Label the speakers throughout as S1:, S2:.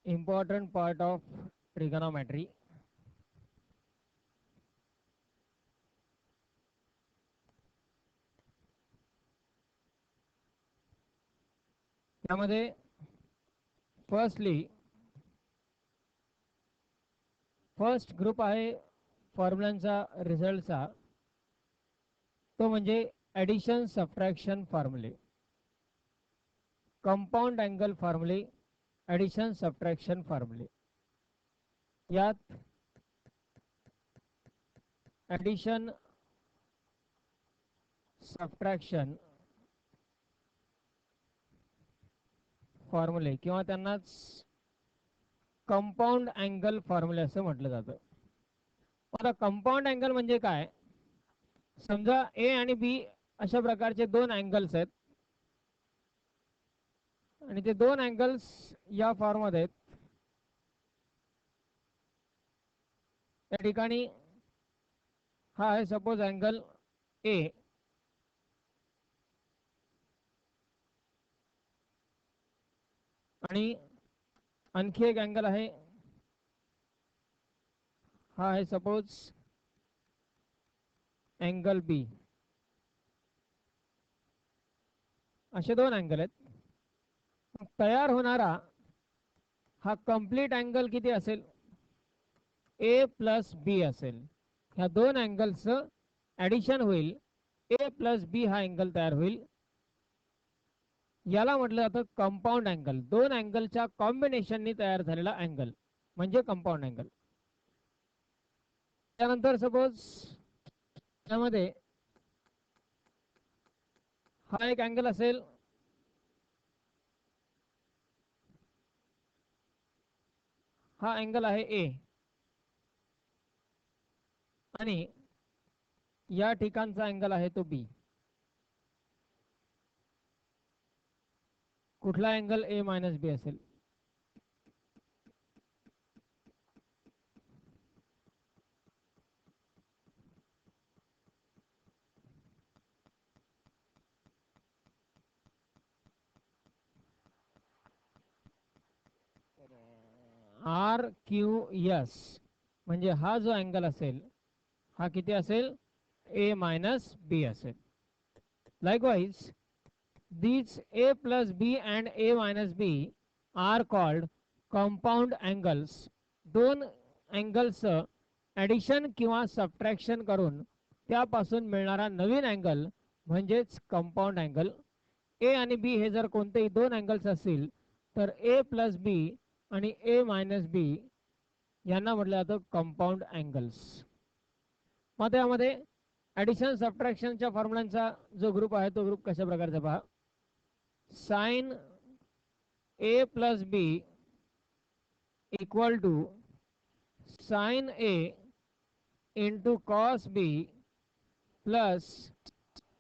S1: important part of trigonometry. त्यामध्ये first group आहे फॉर्म्युलांचा रिझल्टचा, तो म्हणजे ॲडिशन सबट्रॅक्शन फॉर्म्युले, कंपाऊंड अँगल फॉर्म्युले, ॲडिशन सबट्रॅक्शन फॉर्म्युले. यात ॲडिशन सबट्रॅक्शन फॉर्म्युले किंवा त्यांनाच कंपाऊंड अँगल फॉर्म्युले असं म्हटलं जातं. आता कंपाऊंड अँगल म्हणजे काय? समजा ए आणि बी अशा प्रकारचे दोन अँगल्स आहेत आणि ते दोन अँगल्स या फॉर्ममध्ये आहेत. त्या ठिकाणी हा आहे सपोज अँगल ए आणि आणखी एक अँगल आहे, हा आहे सपोज अँगल बी. असे दोन अँगल आहेत. तयार होणारा हा कंप्लीट अँगल किती असेल? ए प्लस बी असेल. ह्या दोन अँगल्सचं ॲडिशन होईल, ए प्लस बी हा अँगल तयार होईल. याला म्हटलं जातं कंपाऊंड अँगल. दोन अँगलच्या कॉम्बिनेशननी तयार झालेला अँगल म्हणजे कंपाऊंड अँगल. त्यानंतर सपोज त्यामध्ये हा एक अँगल असेल, हा अँगल आहे ए आणि या ठिकाणचा अँगल आहे तो बी. कुठला अँगल? ए मायनस बी असेल. आर क्यू एस म्हणजे हा जो अँगल असेल हा किती असेल? ए मायनस बी असेल. Likewise these a plus b and a minus b are called compound angles. दोन अँगल्स ॲडिशन किंवा सबट्रॅक्शन करून त्यापासून मिळणारा नवीन अँगल म्हणजेच कंपाऊंड अँगल. ए आणि बी हे जर कोणतेही दोन अँगल्स असतील तर ए प्लस बी आणि ए मायनस बी यांना म्हटलं जातं कंपाऊंड अँगल्स. मग त्यामध्ये ॲडिशन सबट्रॅक्शनच्या फॉर्म्युलांचा जो ग्रुप आहे तो ग्रुप कशा प्रकारचा पहा. Sine A plus B equal to sine A into cos B plus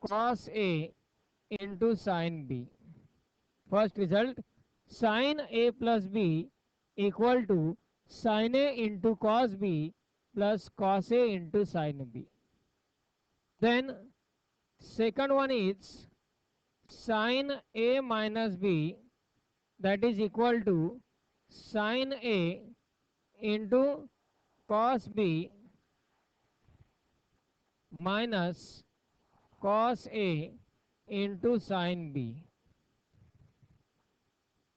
S1: cos A into sine B. First result sine A plus B equal to sine A into cos B plus cos A into sine B. Then second one is sin a minus b, that is equal to sin a into cos b minus cos a into sin b.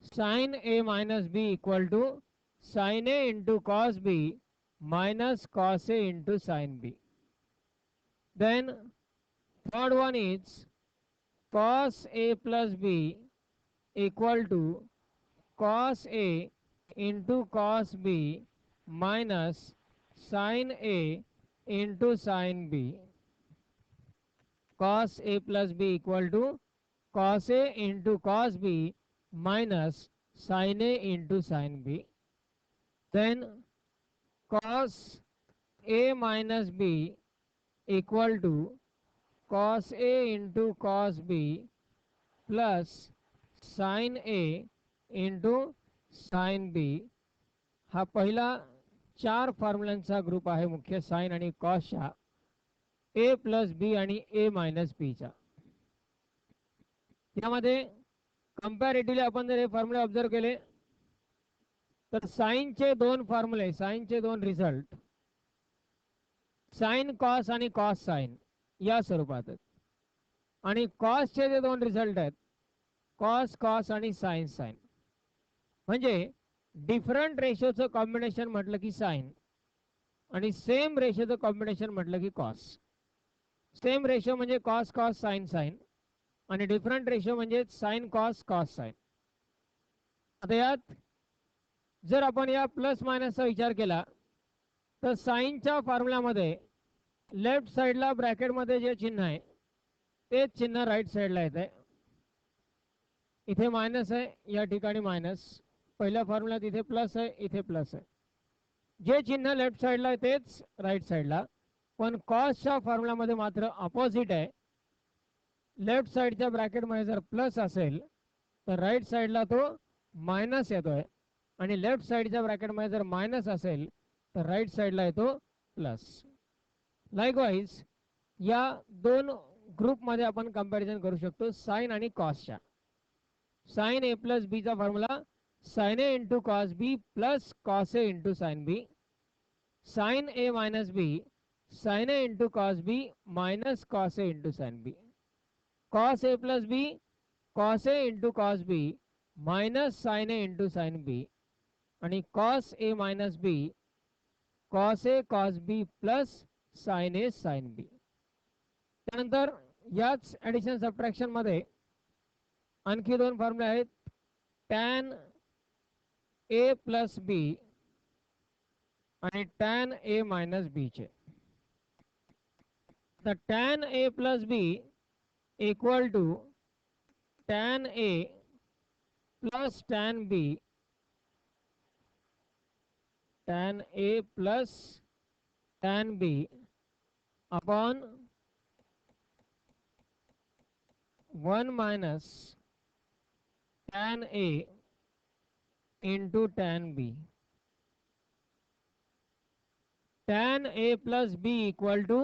S1: Sin a minus b equal to sin a into cos b minus cos a into sin b. Then third one is cos a plus b equal to cos a into cos b minus sin a into sin b. Cos a plus b equal to cos a into cos b minus sin a into sin b. Then cos a minus b equal to cos a into cos b plus sin a into sin b. हा पहिला चार फॉर्म्युलांचा group आहे मुख्य sign आणि कॉसच्या, ए plus B आणि A minus बीचा. त्यामध्ये comparatively आपण जर हे फॉर्म्युले ऑब्झर्व केले तर साईनचे दोन फॉर्म्युले, साईनचे दोन रिझल्ट, साइन कॉस आणि कॉस साइन या स्वरूपात आहेत. आणि कॉसचे जे दोन रिझल्ट आहेत, कॉस कॉस आणि साइन साइन, म्हणजे डिफरंट रेशोचं कॉम्बिनेशन म्हटलं की साइन आणि सेम रेशोचं कॉम्बिनेशन म्हटलं की कॉस. सेम रेशो म्हणजे कॉस कॉस साइन साइन आणि डिफरंट रेशो म्हणजे साइन कॉस कॉस साइन. आता यात जर आपण या प्लस मायनसचा विचार केला तर साइनच्या फॉर्म्युल्यामध्ये लेफ्ट साइडला ब्रॅकेटमध्ये जे चिन्ह आहे तेच चिन्ह राईट साइडला येते. इथे मायनस आहे, या ठिकाणी मायनस. पहिल्या फॉर्म्युल्यात इथे प्लस आहे, इथे प्लस आहे. जे चिन्ह लेफ्ट साइडला आहे तेच राईट साइडला, पण कॉसच्या फॉर्म्युल्यामध्ये मात्र अपोजिट आहे. लेफ्ट साइडच्या ब्रॅकेटमध्ये जर प्लस असेल तर राईट साइडला तो मायनस येतोय आणि लेफ्ट साइडच्या ब्रॅकेटमध्ये जर मायनस असेल तर राईट साइडला येतो प्लस. लाईकवाईज या दोन ग्रुपमध्ये आपण कंपॅरिझन करू शकतो साइन आणि कॉसच्या. साइन ए प्लस बी चा formula sign A into cos B plus cos A into sine B. Sign A minus B sign A into cos B minus cos A into sine B. Cos A plus B cos A into cos B minus sine A into sine B. आणि cos A minus B cos A cos B plus sine A sine बी. त्यानंतर याच addition subtraction मध्ये आणखी दोन फॉर्म्युले आहेत, tan A plus B आणि tan A minus B चे. तर tan A plus B equal to tan A plus tan B, tan A plus tan B upon 1 minus tan A into tan B. Tan A plus B equal to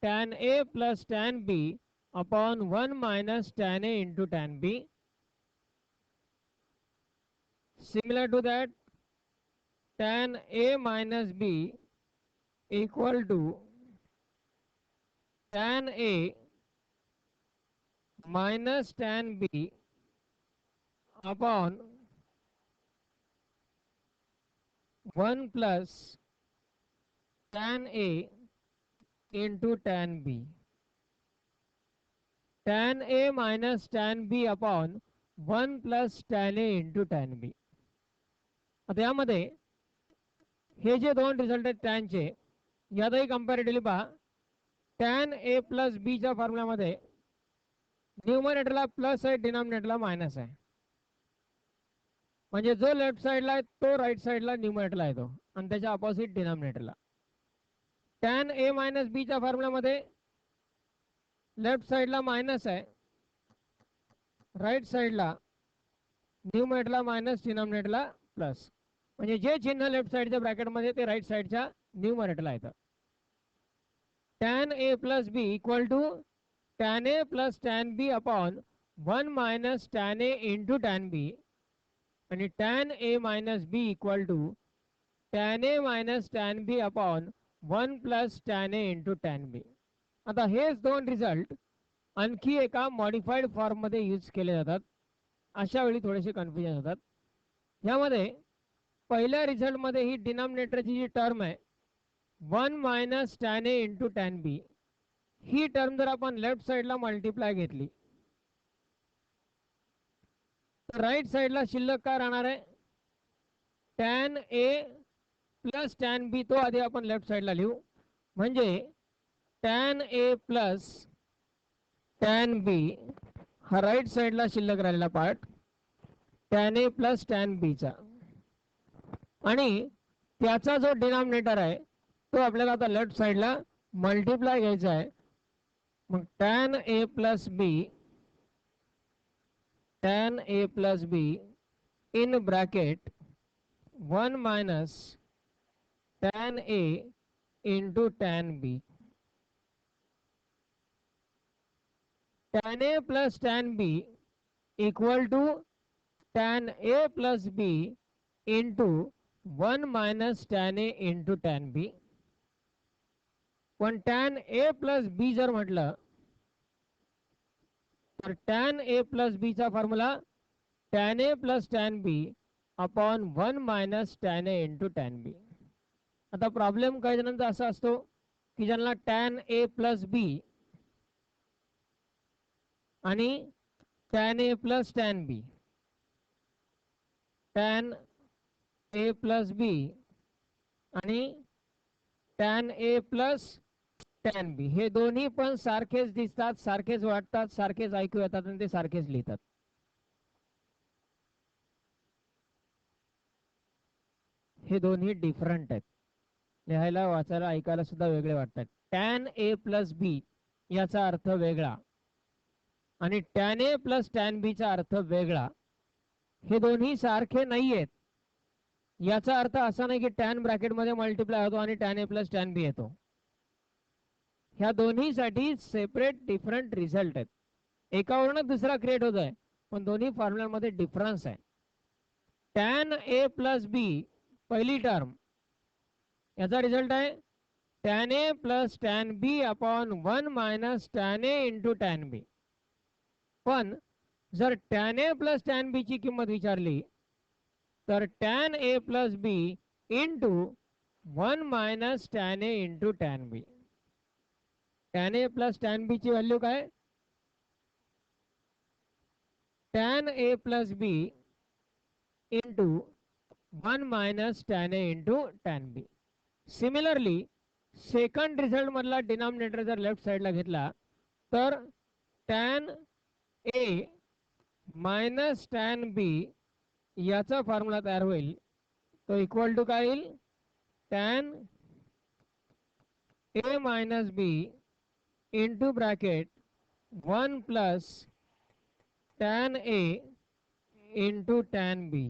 S1: tan A plus tan B upon 1 minus tan A into tan B. Similar to that, tan A minus B equal to tan A minus tan B upon 1 plus tan A into tan B. Tan A minus tan B upon 1 plus tan A into tan B. आता यामध्ये हे जे दोन result आहेत टॅनचे, यातही comparatively पहा. Tan A plus बी च्या फॉर्म्युल्यामध्ये न्यूमरेटरला plus आहे, डिनॉमिनेटरला मायनस आहे. म्हणजे जो लेफ्ट साइडला आहे तो राईट साइडला न्यूमरेटरला येतो आणि त्याच्या अपोजिट डिनॉमिनेटरला. टॅन ए मायनस बी च्या फॉर्म्युल्यामध्ये लेफ्ट साइडला मायनस आहे, राईट साइडला न्यूमरेटरला मायनस, डिनॉमिनेटरला प्लस. म्हणजे जे चिन्ह लेफ्ट साइडच्या ब्रॅकेटमध्ये ते राईट साइडच्या न्यूमरेटरला येतं. Tan A plus B equal to tan A plus tan B upon 1 minus tan A into tan B आणि tan A minus B equal to tan A minus tan B upon 1 plus tan A into tan B. आता हेच दोन result आणखी एका modified form मध्ये use केले जातात. अशा वेळी थोडेसे कन्फ्युजन होतात. यामध्ये पहिल्या रिझल्ट मध्ये ही डिनॉमिनेटरची जी टर्म आहे 1 minus tan A into tan B, he term जर आपण लेफ्ट साइडला मल्टिप्लाय घेतली तर राईट साइडला शिल्लक काय राहणार आहे, टॅन ए प्लस टॅन बी. तो आधी आपण लेफ्ट साइडला लिहू, म्हणजे टॅन ए प्लस टॅन बी हा राईट साइडला शिल्लक राहिलेला part, tan A plus tan बी चा. आणि त्याचा जो डिनॉमिनेटर आहे तो आपल्याला आता लेफ्ट साइडला मल्टिप्लाय घ्यायचा आहे. मग tan A plus B, tan A plus B in bracket 1 minus tan A into tan B. Tan A plus tan B equal to tan A plus B into 1 minus tan A into tan B. पण tan A plus बी जर म्हटलं तर tan A plus बी चा formula tan A plus tan B upon 1 minus tan A into tan बी. आता problem काही जणांचा असा असतो की ज्यांना टॅन ए प्लस बी आणि tan A plus tan B, tan A plus B आणि टॅन ए प्लस टॅन बी हे दोन्ही पण सारखेच दिसतात, सारखेच वाटतात, सारखेच ऐकू येतात आणि ते सारखेच लिहितात. हे दोन्ही डिफरंट आहेत, लिहायला वाचायला ऐकायला सुद्धा वेगळे वाटतात. टॅन ए प्लस बी याचा अर्थ वेगळा आणि टॅन ए प्लस टॅन बी चा अर्थ वेगळा. हे दोन्ही सारखे नाही आहेत. याचा अर्थ असा नाही की टॅन ब्रॅकेटमध्ये मल्टिप्लाय होतो आणि टॅन ए प्लस टॅन बी येतो. ह्या दोन्हीसाठी सेपरेट डिफरंट रिझल्ट आहेत. एकावरूनच दुसरा क्रिएट होत आहे पण दोन्ही फॉर्म्युलामध्ये डिफरन्स आहे. टॅन ए प्लस बी पहिली टर्म याचा रिझल्ट आहे tan A plus tan B upon 1 minus tan A into tan B. पण जर टॅन ए प्लस टॅन बी ची किंमत विचारली तर tan A plus B into 1 minus tan A into tan B. Tan A plus tan बी ची value काय? Tan A plus B into 1 minus tan A into tan B. Similarly second result मधला denominator जर left साइडला घेतला तर tan A minus tan B याचा formula तयार होईल. तो इक्वल टू काय येईल? Tan A minus B into bracket 1 plus tan A into tan B.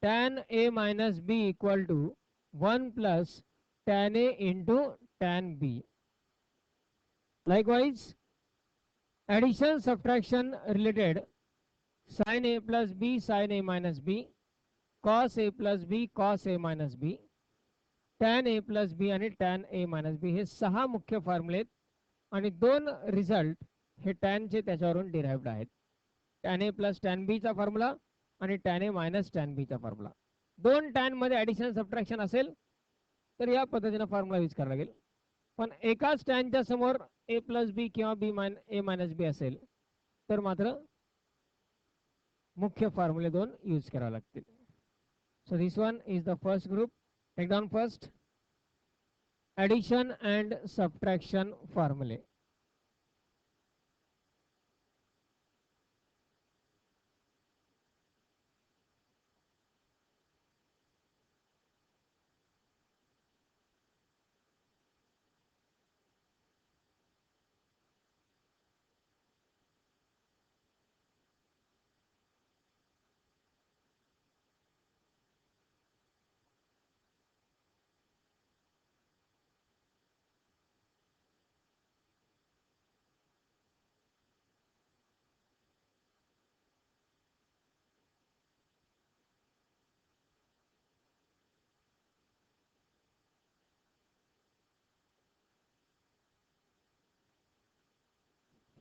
S1: Tan A minus B equal to 1 plus tan A into tan B. Likewise, addition subtraction related sin a plus b sin a minus b, cos a plus b cos a minus b, tan a plus b आणि tan a minus b हे 6 मुख्य फॉर्म्युले आणि 2 result हे tan चे त्याच्यावरून derived आहेत. tan a plus tan b चा formula आणि tan a minus tan b चा फॉर्म्युला. 2 tan मध्ये ॲडिशन सबट्रॅक्शन असेल तर या पद्धतीने फॉर्म्युला यूज करावा लागेल. पण एकाच टॅनच्या समोर ए प्लस बी किंवा बी ए मायनस बी असेल तर मात्र मुख्य फॉर्म्युले 2 यूज करावे लागतील. So this one is the first group. Take down first addition and subtraction formulae.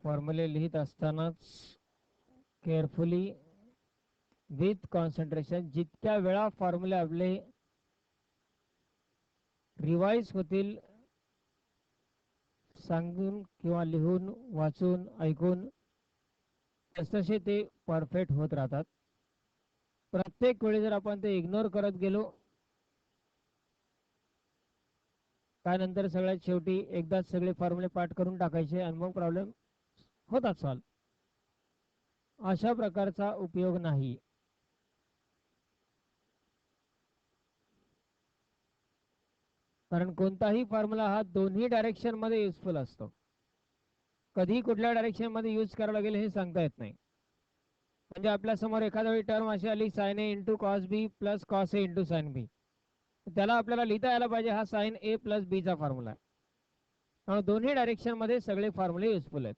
S1: फॉर्म्युले लिहित असतानाच केअरफुली विथ कॉन्सन्ट्रेशन जितक्या वेळा फॉर्म्युले आपले रिवाइज होतील सांगून किंवा लिहून वाचून ऐकून तसतसे ते परफेक्ट होत राहतात. प्रत्येक वेळी जर आपण ते इग्नोर करत गेलो काय नंतर सगळ्यात शेवटी एकदाच सगळे फॉर्म्युले पाठ करून टाकायचे आणि मग प्रॉब्लेम होतात सॉल्व. अशा प्रकारचा उपयोग नाही. कारण कोणताही फॉर्म्युला हा दोन्ही डायरेक्शन मध्ये युजफुल असतो. कधी कुठल्या डायरेक्शन मध्ये यूज करावं लागेल हे सांगता येत नाही. म्हणजे आपल्या समोर एखाद्या वेळी टर्म अशी आली sign A into cos B plus cos A into sine बी, त्याला आपल्याला लिहिता यायला पाहिजे हा साइन ए प्लस बी चा फॉर्म्युला आहे. त्यामुळे दोन्ही डायरेक्शन मध्ये सगळे फॉर्म्युले युजफुल आहेत.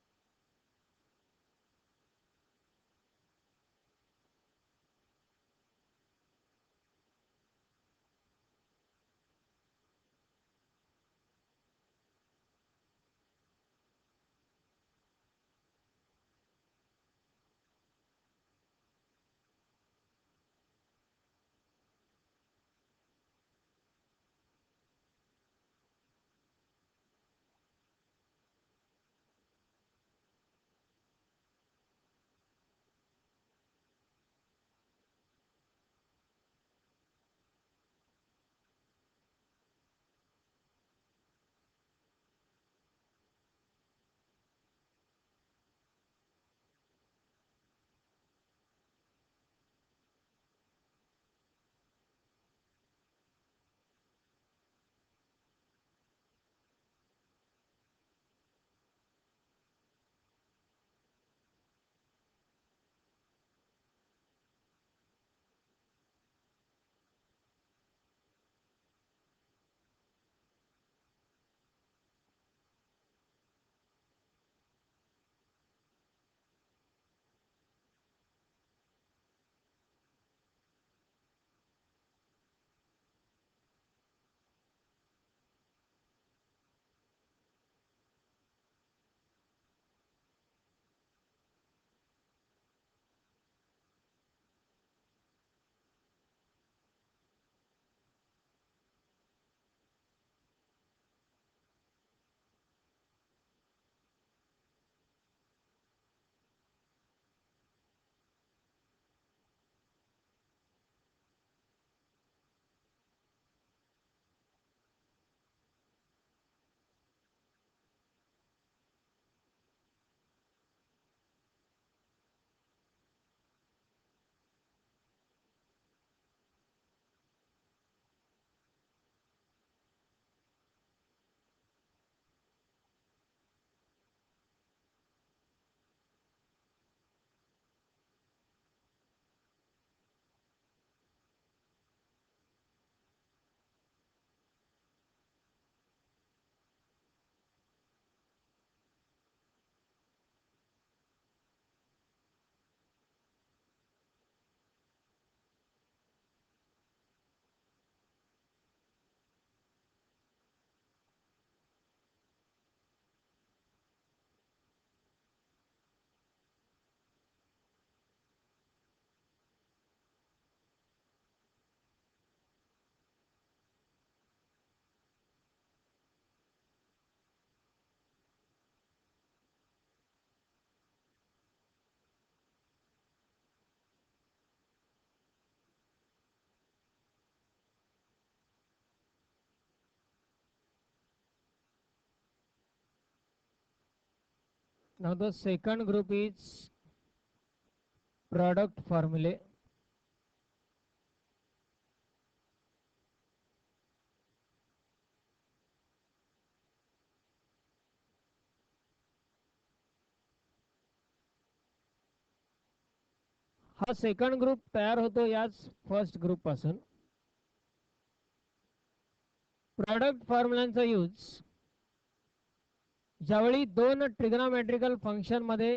S1: Now the second group is product formulae. हा सेकंड ग्रुप तयार होतो याच फर्स्ट ग्रुप पासून. प्रोडक्ट फॉर्म्युलांचा यूज ज्यावेळी दोन ट्रिग्नोमेट्रिकल फंक्शन मध्ये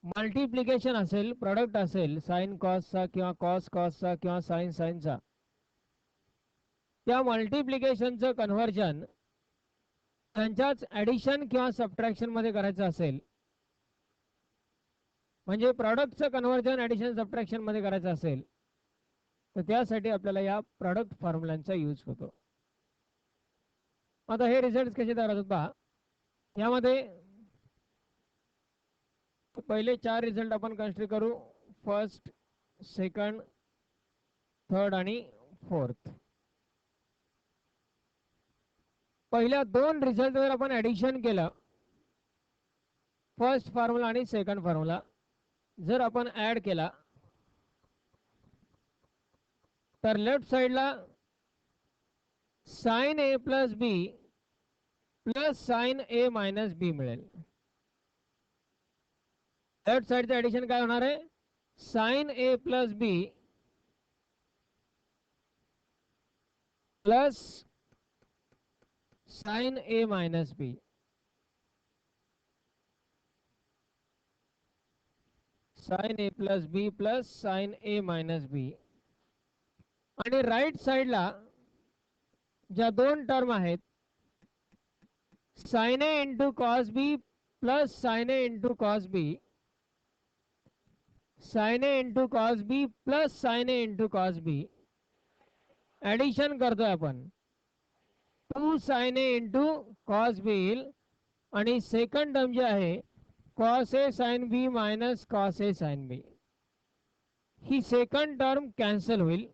S1: मल्टिप्लिकेशन असेल, प्रोडक्ट असेल साइन कॉसचा किंवा कॉस कॉसचा किंवा साइन साइनचा, त्या मल्टिप्लिकेशनचं कन्व्हर्जन त्यांच्याच ॲडिशन किंवा सबट्रॅक्शन मध्ये करायचं असेल, म्हणजे प्रॉडक्टचं कन्व्हर्जन ॲडिशन सबट्रॅक्शन मध्ये करायचं असेल, तर त्यासाठी आपल्याला या प्रॉडक्ट फॉर्म्युलांचा यूज होतो. आता हे रिझल्ट कसे तयार होतात पहा. यामध्ये पहिले 4 रिझल्ट आपण कन्सिडर करू. फर्स्ट, सेकंड, थर्ड आणि फोर्थ. पहिल्या 2 रिझल्ट वर आपण ॲडिशन केलं, फर्स्ट फॉर्म्युला आणि सेकंड फॉर्म्युला जर आपण ॲड केला तर लेफ्ट साइडला साइन ए प्लस बी प्लस साइन ए मायनस बी मिळेल. लेफ्ट साइडचं ॲडिशन काय होणार आहे? साइन ए प्लस बी प्लस साइन ए मायनस बी. साइन ए प्लस बी प्लस साइन ए मायनस बी. आणि राईट साइडला ज्या दोन टर्म आहेत, sign A into cos B plus sine A into cos B, sign A into cos B plus sine A into cos B, addition करतोय आपण 2 sine A into cos बी येईल. आणि second term जे आहे cos A sine B minus cos A sine B, he second term cancel होईल.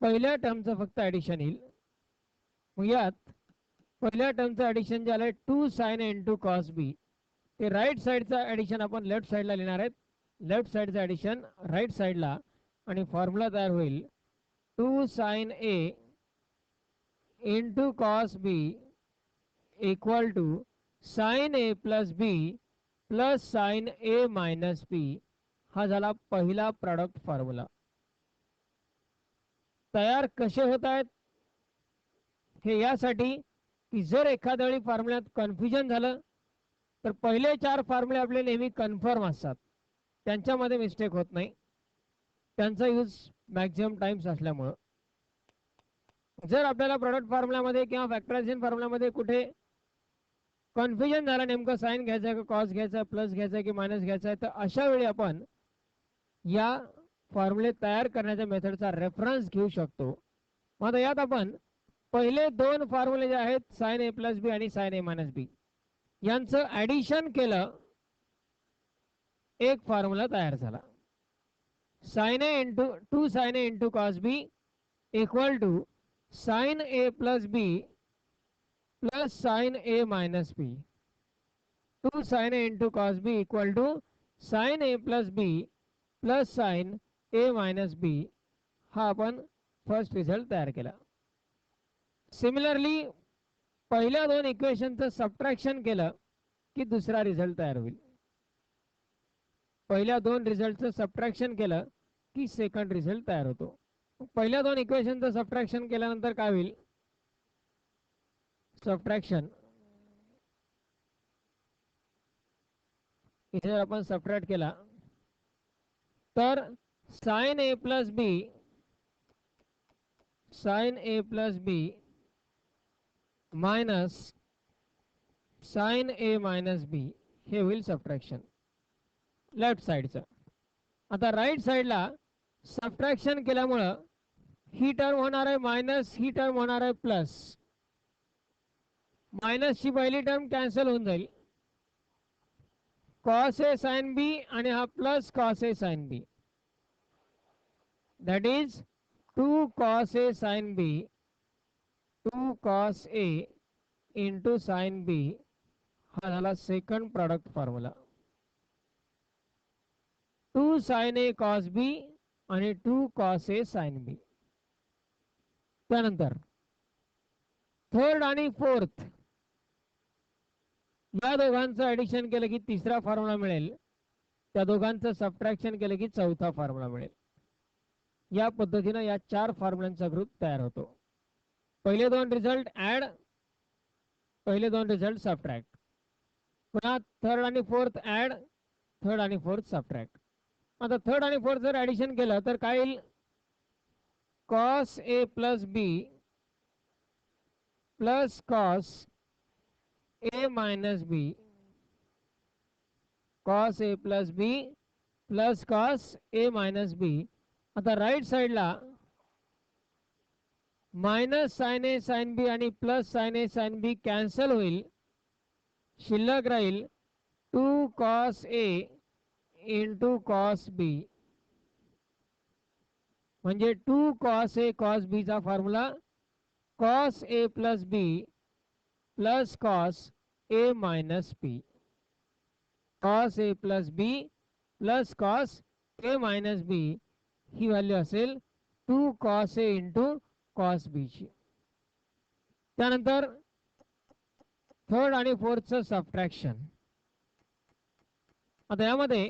S1: पहिल्या टर्मचं फक्त addition येईल. मग यात पहिल्या टर्मचं ॲडिशन जे आलं 2 साइन ए इंटू कॉस बी, ते राईट साईडचं ॲडिशन आपण लेफ्ट साईडला लिहिणार आहेत. लेफ्ट साईडचं ॲडिशन राईट साईडला, आणि फॉर्म्युला तयार होईल 2 sine A into cos B equal to sine A plus B plus sine A minus B. हा झाला पहिला प्रॉडक्ट फॉर्म्युला. तयार कसे होत आहेत हे यासाठी की जर एखाद्या वेळी फॉर्म्युल्यात कन्फ्युजन झालं तर पहिले 4 फॉर्म्युले आपले नेहमी कन्फर्म असतात, त्यांच्यामध्ये मिस्टेक होत नाही, त्यांचा यूज मॅक्झिमम टाइम्स असल्यामुळं. जर आपल्याला प्रॉडक्ट फॉर्म्युल्यामध्ये किंवा फॅक्टरायझेशन फॉर्म्युल्यामध्ये कुठे कन्फ्युजन झालं, नेमकं साइन घ्यायचं आहे का कॉस घ्यायचं आहे, प्लस घ्यायचं आहे की मायनस घ्यायचं आहे, तर अशा वेळी आपण या फॉर्म्युले तयार करण्याच्या मेथडचा रेफरन्स घेऊ शकतो. मग आता यात आपण पहिले 2 फॉर्म्युले जे आहेत साइन ए प्लस बी आणि साइन ए मायनस बी, यांचं ॲडिशन केलं, एक फॉर्म्युला तयार झाला. Sine A into 2 sine A into cos B equal to sine A plus B plus sine A minus B. 2 sine A into cos B equal to sine A plus B plus sine A minus B. हा आपण first result तयार केला. Similarly पहिल्या 2 इक्वेशनचं subtraction केलं की दुसरा result तयार होईल. पहिल्या 2 रिझल्टचं सबट्रॅक्शन केलं की सेकंड रिझल्ट तयार होतो. पहिल्या 2 इक्वेशनचं सबट्रॅक्शन केल्यानंतर काय होईल? सबट्रॅक्शन इथे जर आपण सबट्रॅक्ट केला तर साइन ए प्लस बी, साइन ए प्लस बी मायनस साइन ए मायनस बी, हे होईल सबट्रॅक्शन लेफ्ट साइडचं. आता राईट साइडला सबट्रॅक्शन केल्यामुळं ही टर्म होणार आहे मायनस, ही टर्म होणार आहे प्लस. मायनसची पहिली टर्म कॅन्सल होऊन जाईल, कॉस ए साइन बी आणि हा plus cos A sine B, that is 2 cos A sine B 2 cos A into sine B हा झाला second product formula. 2 sin a cos b आणि 2 cos a sin b. त्यानंतर third आणि fourth या दोघांचं addition केलं की तिसरा फॉर्म्युला मिळेल. त्या दोघांचं सबट्रॅक्शन केलं की चौथा फॉर्म्युला मिळेल. या पद्धतीनं या 4 फॉर्म्युलांचा ग्रुप तयार होतो. पहिले 2 रिझल्ट ऍड, पहिले 2 रिझल्ट सबट्रॅक्ट. पुन्हा थर्ड आणि फोर्थ ऍड, थर्ड आणि फोर्थ सबट्रॅक्ट. आता थर्ड आणि फोर्थ जर ऍडिशन केलं तर काय येईल? cos a plus b plus cos a minus b, cos a plus b plus cos a minus b. आता राईट साइडला minus sine A sine B आणि plus sine A sine B cancel होईल. शिल्लक राहील 2 cos a into cos b, म्हणजे 2 cos a cos b चा formula cos a plus b plus cos a minus b. cos a plus b plus cos a minus b he value असेल 2 cos a into cos b ची. त्यानंतर third आणि फोर्थचं subtraction. आता यामध्ये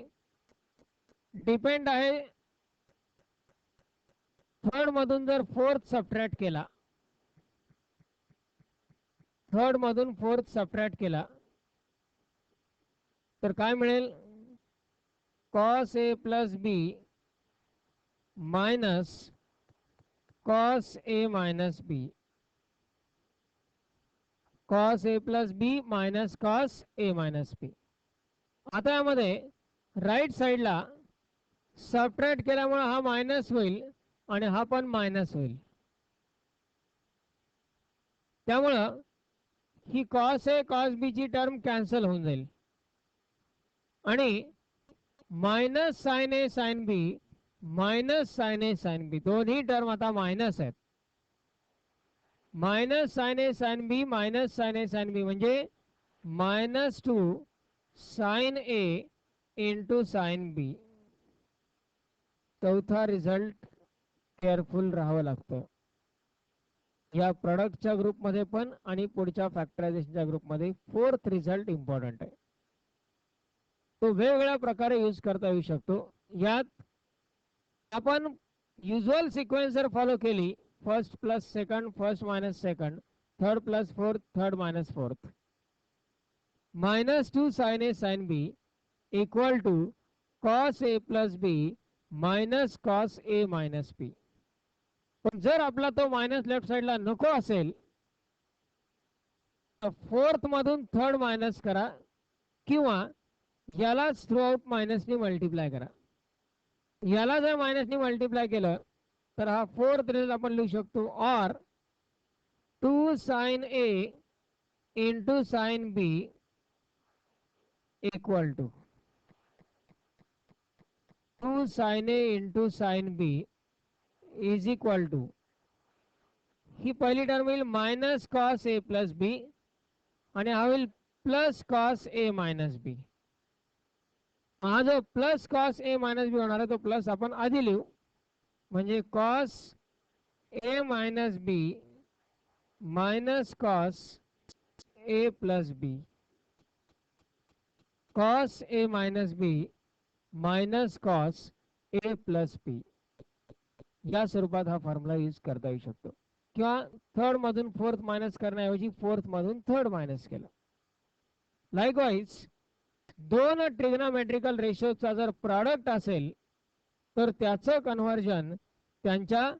S1: depend आहे, third मधून जर फोर्थ सबट्रॅक्ट केला, थर्ड मधून फोर्थ सबट्रॅक्ट केला तर काय मिळेल? cos a plus b minus cos a minus b, cos a plus b minus cos a minus b. आता यामध्ये राईट साइडला सबट्रॅक्ट केल्यामुळे हा मायनस होईल आणि हा पण मायनस होईल. त्यामुळं ही cos a cos b ची टर्म कॅन्सल होऊन जाईल आणि minus sine A sine B minus sine A sine बी दोन्ही टर्म आता मायनस आहेत. Minus sine A sine B minus sine A sine बी म्हणजे minus 2 sine A into sine बी. चौथा result careful राहावं लागतं. या प्रोडक्टच्या ग्रुपमध्ये पण आणि पुढच्या फॅक्टरायझेशनच्या ग्रुपमध्ये फोर्थ रिझल्ट इम्पॉर्टंट आहे. तो वेगवेगळ्या प्रकारे यूज करता येऊ शकतो. यात आपण युजुअल सिक्वेन्स जर फॉलो केली, first plus second, first minus second, third plus fourth, third minus fourth, minus 2 sine A sine B equal to cos A plus B minus cos A minus B. पण जर आपला तो minus left साइडला नको असेल तर fourth मधून third minus करा किंवा यालाच थ्रू आउट मायनसनी मल्टिप्लाय करा. याला जर मायनसनी मल्टिप्लाय केलं तर हा फोर्थ रिझल्ट आपण लिहू शकतो और 2 sine A into sine B equal to 2 sine A into sine B is equal to, ही पहिली टर्म येईल minus cos A plus B आणि हा होईल plus cos A minus B. हा जो plus cos A minus B होणार आहे तो प्लस आपण आधी लिहू, म्हणजे cos A minus B minus cos A plus B, cos A minus B minus cos A plus बी. या स्वरूपात हा फॉर्म्युला यूज करता येऊ शकतो. किंवा थर्ड मधून फोर्थ मायनस करण्याऐवजी फोर्थ मधून थर्ड मायनस केलं. लाईकवाईज दोन ट्रिग्नोमेट्रिकल रेशोचा जर प्रॉडक्ट असेल तर त्याचं कन्व्हर्जन त्यांच्या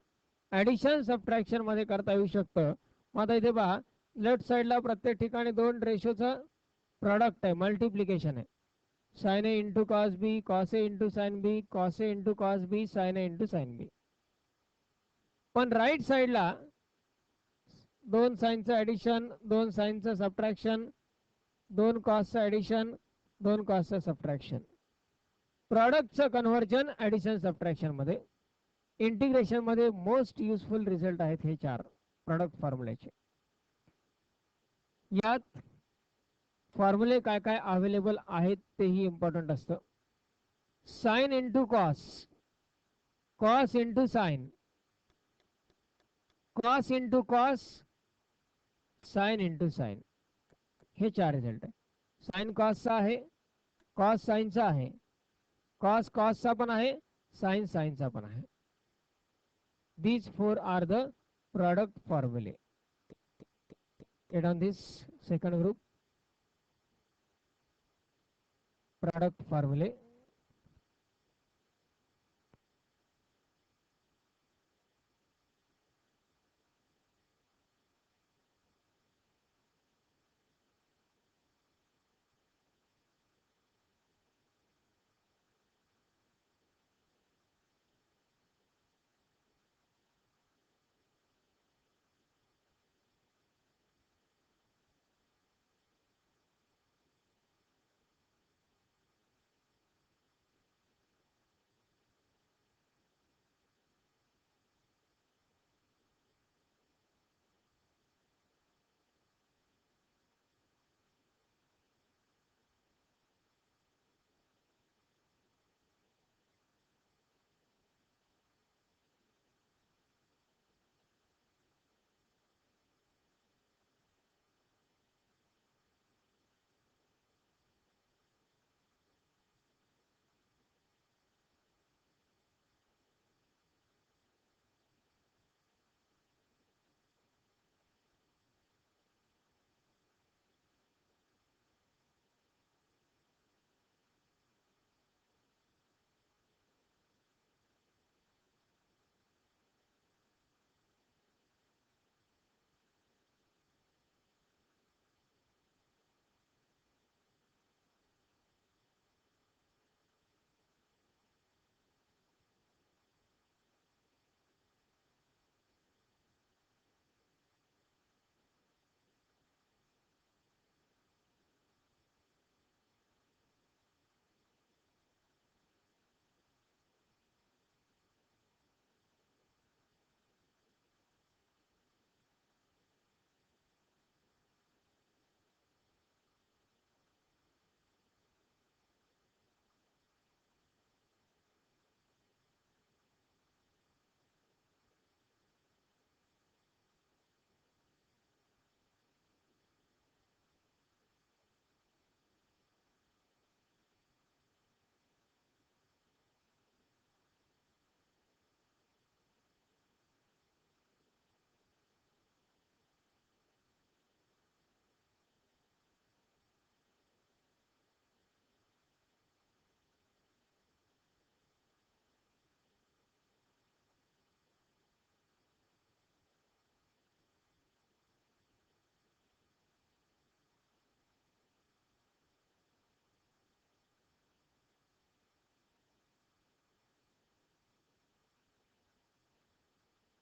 S1: ॲडिशन सबट्रॅक्शन मध्ये करता येऊ शकतं. आता इथे पहा, लेफ्ट साइडला प्रत्येक ठिकाणी दोन रेशोचं प्रॉडक्ट आहे, मल्टिप्लिकेशन आहे. Sine A into cos B, cos A into sine B, cos A into cos B, sign A into sine बी. पण राईट साइडला दोन साइनचं ॲडिशन, दोन साइनचं सबट्रॅक्शन, दोन कॉसचं ॲडिशन, दोन कॉसचं सबट्रॅक्शन. प्रॉडक्टचं कन्व्हर्जन ॲडिशन सबट्रॅक्शन मध्ये, इंटिग्रेशन मध्ये मोस्ट युजफुल रिझल्ट आहेत हे 4 प्रॉडक्ट फॉर्म्युल्याचे. यात फॉर्म्युले काय काय अवेलेबल आहेत तेही इम्पॉर्टंट असतं. Sine into cos, cos into sine, cos into cos, sine into sine, हे 4 रिझल्ट आहे. साइन कॉसचा आहे, कॉस साइनचा आहे, कॉस कॉसचा पण आहे, साइन साइनचा पण आहे. These 4 are the product formulae. Get on this second group, product formulae.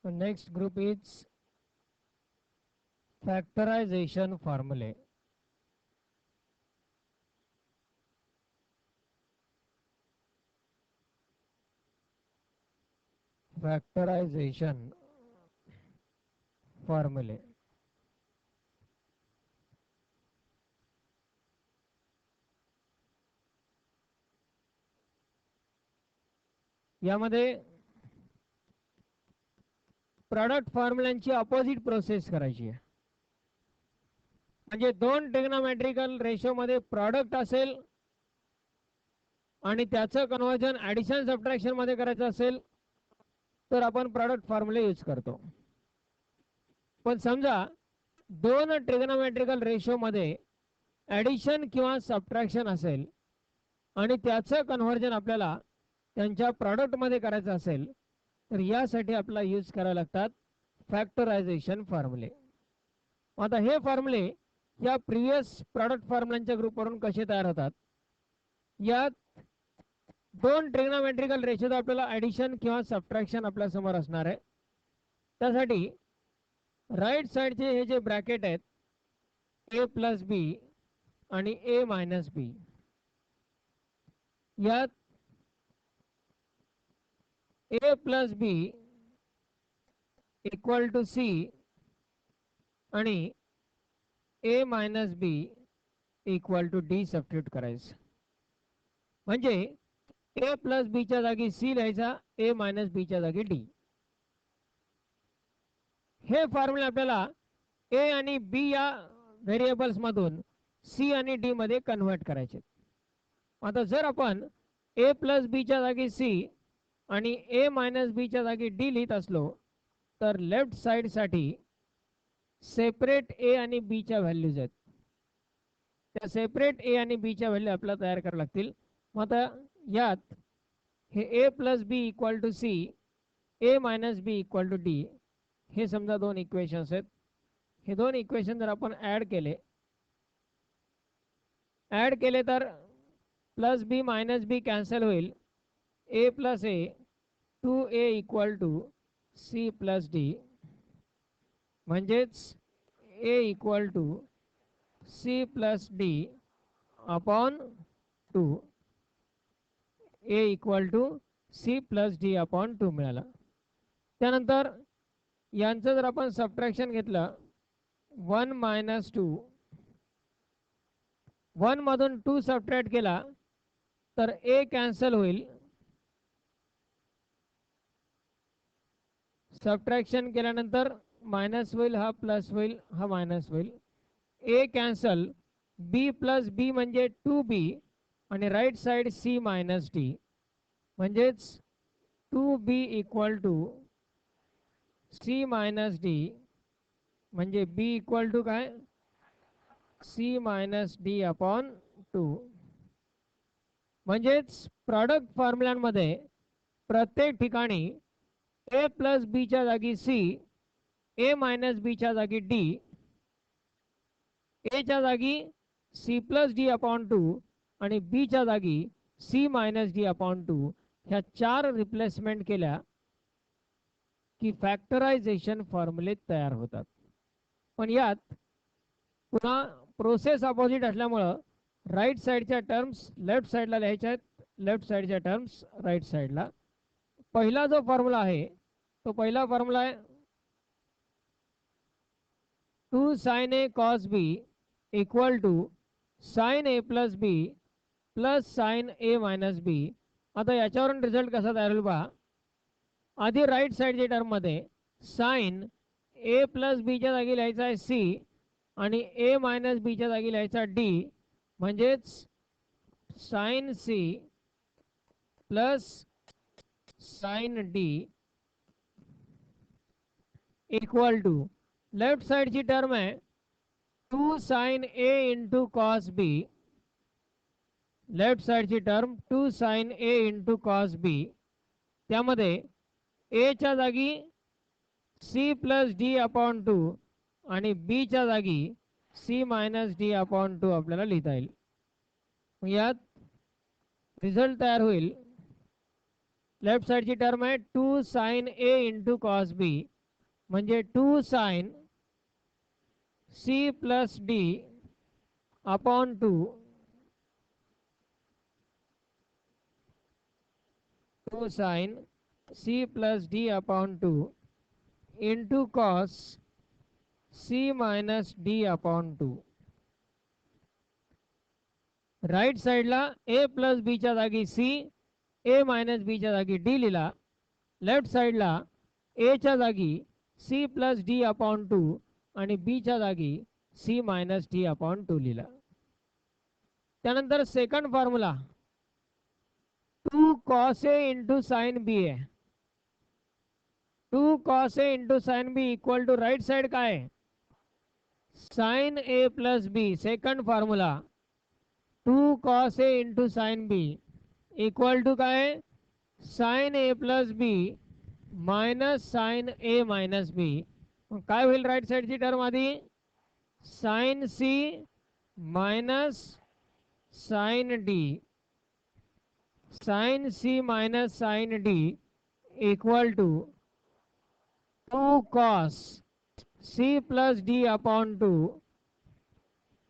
S1: The next group is factorization formulae. Factorization formulae. यामध्ये product फॉर्म्युलांची opposite process करायची आहे. म्हणजे दोन ट्रिग्नोमेट्रिकल रेशो मध्ये प्रॉडक्ट असेल आणि त्याचं कन्वर्जन ऍडिशन सबट्रॅक्शन मध्ये करायचं असेल तर आपण प्रॉडक्ट फॉर्म्युले यूज करतो. पण समजा दोन ट्रिग्नोमेट्रिकल रेशो मध्ये ऍडिशन किंवा सबट्रॅक्शन असेल आणि त्याचं कन्व्हर्जन आपल्याला त्यांच्या प्रॉडक्ट मध्ये करायचं असेल तर यासाठी आपल्याला यूज करावे लागतात फॅक्टरायझेशन फॉर्म्युले. आता हे फॉर्म्युले या प्रिव्हियस प्रॉडक्ट फॉर्म्युलांच्या ग्रुपवरून कसे तयार होतात. यात दोन ट्रिग्नोमेट्रिकल रेशोत आपल्याला ऍडिशन किंवा सबट्रॅक्शन आपल्या समोर असणार आहे. त्यासाठी राईट साइडचे हे जे ब्रॅकेट आहेत ए प्लस बी आणि ए मायनस बी, यात A plus B equal to C आणि A minus B equal to D substitute करायचं. म्हणजे ए प्लस बीच्या जागी सी लिहायचा, ए मायनस बीच्या जागी डी. हे फॉर्म्युला आपल्याला ए आणि बी या व्हेरिएबल्स मधून सी आणि डी मध्ये कन्व्हर्ट करायचे. आता जर आपण ए प्लस बीच्या जागी सी आणि ए मायनस बीच्या जागी डी लिहित असलो तर लेफ्ट साइड साठी सेपरेट ए आणि बीच्या व्हॅल्यूज आहेत. त्या सेपरेट ए आणि बीच्या व्हॅल्यू आपल्याला तयार कराव्या लागतील. मग आता यात हे A plus B equal to C, A minus B equal to D, हे समजा दोन इक्वेशन्स आहेत. हे दोन इक्वेशन जर आपण ऍड केले तर प्लस बी मायनस बी कॅन्सल होईल. A plus A, 2a equal to C plus D, म्हणजेच A equal to C plus D upon 2, A equal to C plus D upon 2 मिळाला. त्यानंतर यांचं जर आपण सबट्रॅक्शन घेतलं, 1 मायनस 2, 1 मधून 2 सबट्रॅक्ट केला तर ए कॅन्सल होईल. सबट्रॅक्शन केल्यानंतर मायनस होईल, हा प्लस होईल, हा मायनस होईल. ए कॅन्सल, बी प्लस बी म्हणजे 2b आणि right side C minus D, म्हणजेच 2b equal to C minus D, म्हणजे b इक्वल टू काय, सी मायनस डी अपॉन 2. म्हणजेच प्रॉडक्ट फॉर्म्युलांमध्ये प्रत्येक ठिकाणी ए प्लस बीच्या जागी सी, ए मायनस बीच्या जागी डी, एच्या जागी सी प्लस डी अपॉन 2 आणि बीच्या जागी सी मायनस डी अपॉन 2 ह्या 4 रिप्लेसमेंट केल्या की फॅक्टरायझेशन फॉर्म्युले तयार होतात. पण यात पुन्हा प्रोसेस अपोजिट असल्यामुळं राईट साईडच्या टर्म्स लेफ्ट साईडला लिहायच्या आहेत, लेफ्ट साईडच्या टर्म्स राईट साईडला. पहिला जो फॉर्म्युला आहे तो पहिला फॉर्म्युला आहे 2 sin a cos b equal to sin a plus B plus sin a minus b. आता याच्यावरून रिझल्ट कसा तयार होईल पहा. आधी राईट साईडच्या टर्म मध्ये साइन ए प्लस बीच्या जागी लिहायचा आहे सी आणि ए मायनस बीच्या जागी लिहायचा डी, म्हणजेच sine c plus sine d equal to left साइडची टर्म आहे 2 sin a into cos b, left साइडची term 2 sin a into cos b, त्यामध्ये ए च्या जागी सी प्लस डी अपॉन 2 आणि बी च्या जागी सी मायनस डी अपॉन 2 आपल्याला लिहिता येईल. यात रिझल्ट तयार होईल. लेफ्ट साइडची टर्म आहे 2 sin a into cos B, म्हणजे 2 sin C plus D upon 2, 2 sin C plus D upon 2 into cos C minus D upon 2. Right साइडला ए प्लस बीच्या जागी सी, ए मायनस बीच्या जागी डी लिहिला. लेफ्ट साइडला ए च्या जागी सी प्लस डी अपॉन 2 आणि बी च्या जागी सी मायनस डी अपॉन 2 लिहिला. त्यानंतर second formula 2 cos a into sine b आहे. 2 cos a into sine B equal to right side काय आहे, sine A plus b. Second formula 2 cos a into sine B equal to काय, sine ए plus बी minus sine ए minus b. काय होईल right साइडची term आधी, sine C minus sine d, sine C minus sine d equal to 2 cos C plus D upon 2,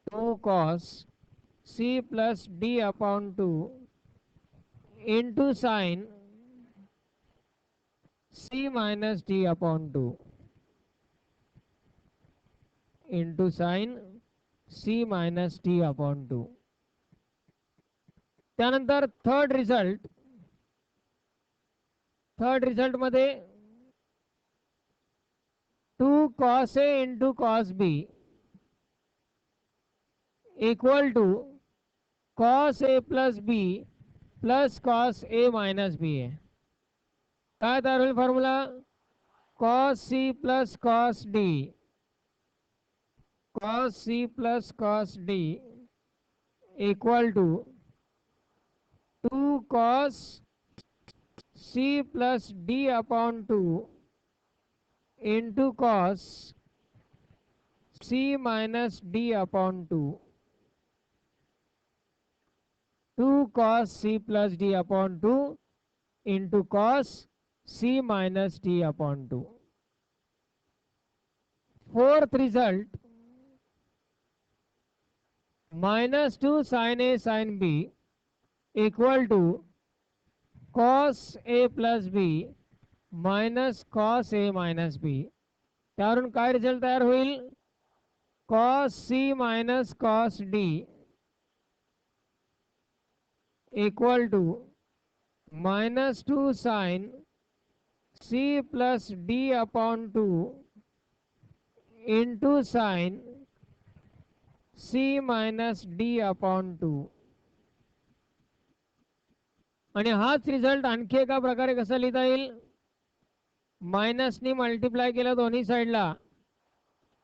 S1: 2 cos C plus D upon 2 into sine C minus D upon 2 into sine c minus T upon 2. त्यानंतर third result मध्ये 2 cos a into cos b equal to cos a plus b plus cos a minus b आहे. काय तयार होईल formula? cos c plus cos d equal to 2 cos c plus d upon 2 into cos c minus d upon 2. 2 cos c plus d upon 2 into cos c minus d upon 2. Fourth result minus 2 sin a sin b equal to cos a plus b minus cos a minus b. त्यावरून काय result तयार होईल? cos c minus cos d equal to minus 2 sin c plus d upon 2 into sin c minus d upon 2. आणि हाच result आणखी एका प्रकारे कसा लिहिता येईल? मायनसनी मल्टिप्लाय केलं दोन्ही साईडला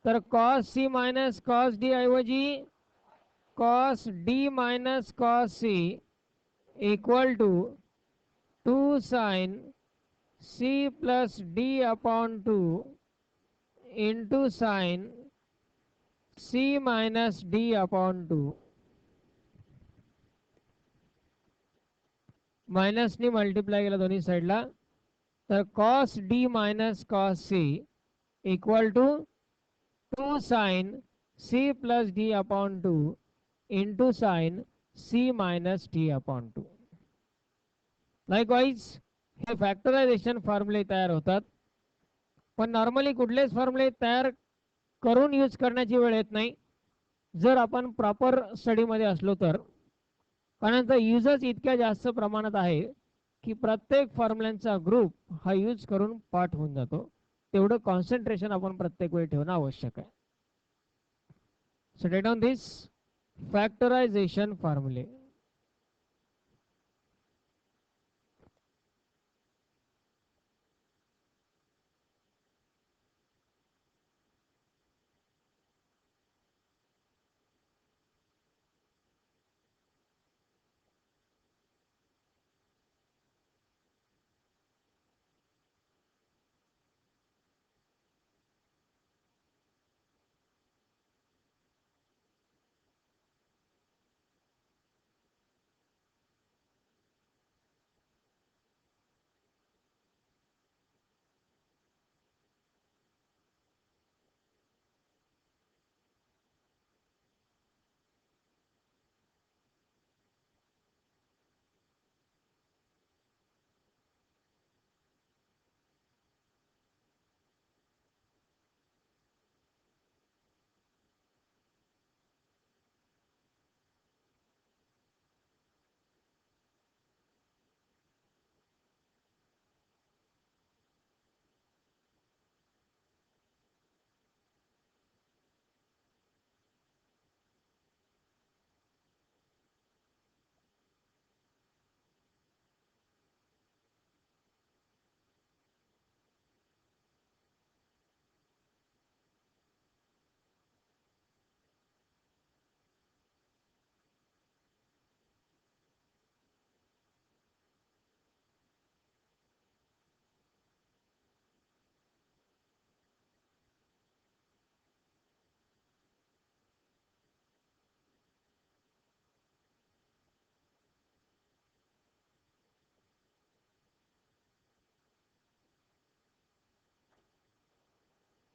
S1: तर cos c minus cos d ऐवजी cos d minus cos c equal to 2 sin c plus d upon 2 into sin c minus d upon 2. मायनसनी मल्टिप्लाय केलं दोन्ही साईडला तर cos d minus cos c equal to 2 sin c plus d upon 2 into sin c minus d upon 2. Likewise हे factorisation फॉर्म्युले तयार होतात. पण नॉर्मली कुठलेच फॉर्म्युले तयार करून यूज करण्याची वेळ येत नाही जर आपण प्रॉपर स्टडीमध्ये असलो तर. कारण याचा यूजच इतक्या जास्त प्रमाणात आहे की प्रत्येक फॉर्म्युल्यांचा ग्रुप हा यूज करून पाठ होऊन जातो. तेवढं कॉन्सन्ट्रेशन आपण प्रत्येक वेळी ठेवणं आवश्यक आहे. सो टेक डाउन दिस फॅक्टरायझेशन फॉर्म्युले.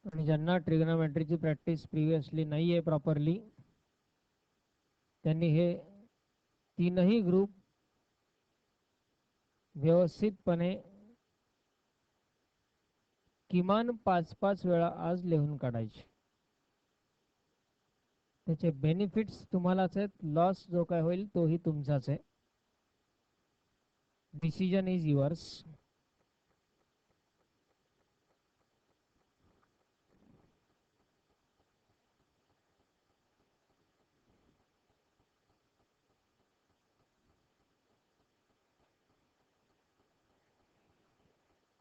S1: आणि ज्यांना ट्रिग्नोमेट्रीची प्रॅक्टिस प्रिव्हियसली नाही आहे प्रॉपरली त्यांनी हे तीनही ग्रुप व्यवस्थितपणे किमान 5-5 वेळा आज लिहून काढायचे. त्याचे बेनिफिट्स तुम्हालाच आहेत, लॉस जो काय होईल तोही तुमचाच आहे. Decision is yours.